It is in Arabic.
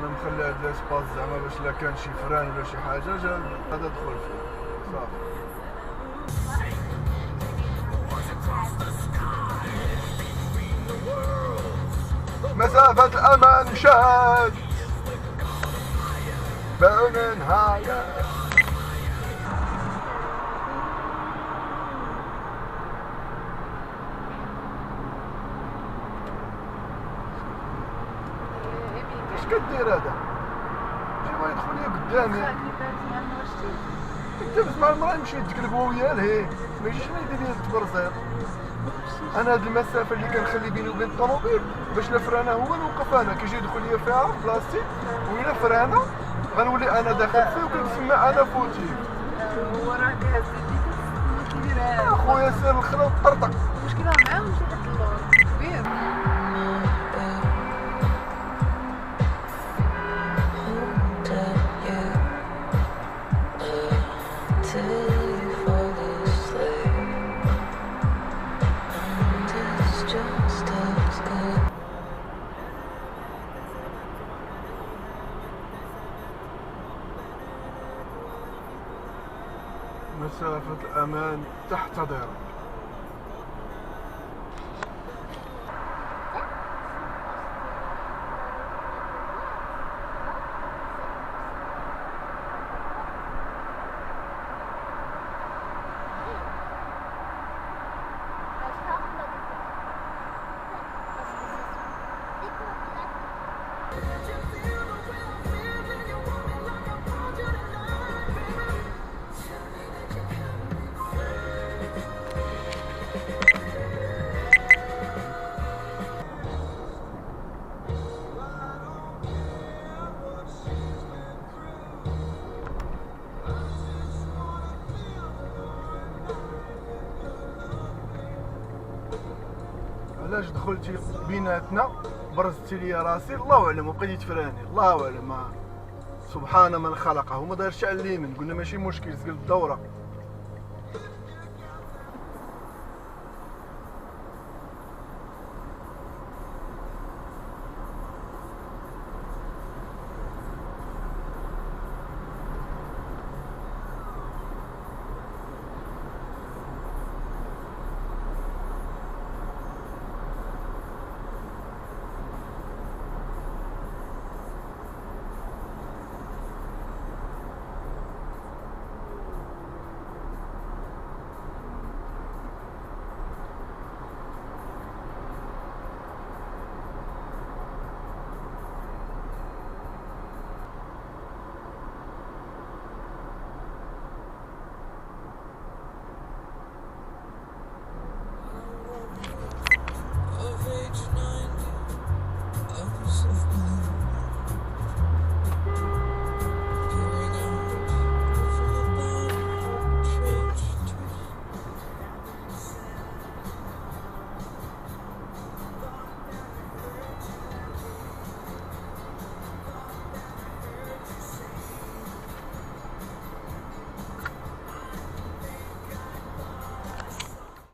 انا مخلي هاد لاسباس زعما باش لا كان شي فران ولا شي حاجه جا هذا دخل فيه صافي. مسافة الأمان شاد بين نهاية. اش كدير هذا؟ جيبها يدخل لي قدامي. انت بس مع المرأة يمشي يتقلب هو وياه لهيه، ما يجيش ما يدير لي التبرزير. انا هاد المسافة اللي كنخلي بيني وبين الطوموبيل باش لا فرانة هو نوقف انا، كيجي يدخل لي فيها بلاصتي وإلا فرانة غنولي انا داخل فيه وكنسمى انا فوتي. هو راه كيهز يديك اخويا سير الخلا وطرطق. المشكلة معاه ماشي حتى اللور كبير. مسافة الأمان تحتضر. علاش دخلتي بيناتنا برزتي لي راسي الله اعلم وبقيتي تفراني الله اعلم. سبحان من خلقه وما دارش على اليمين، قلنا ماشي مشكل زقل الدوره.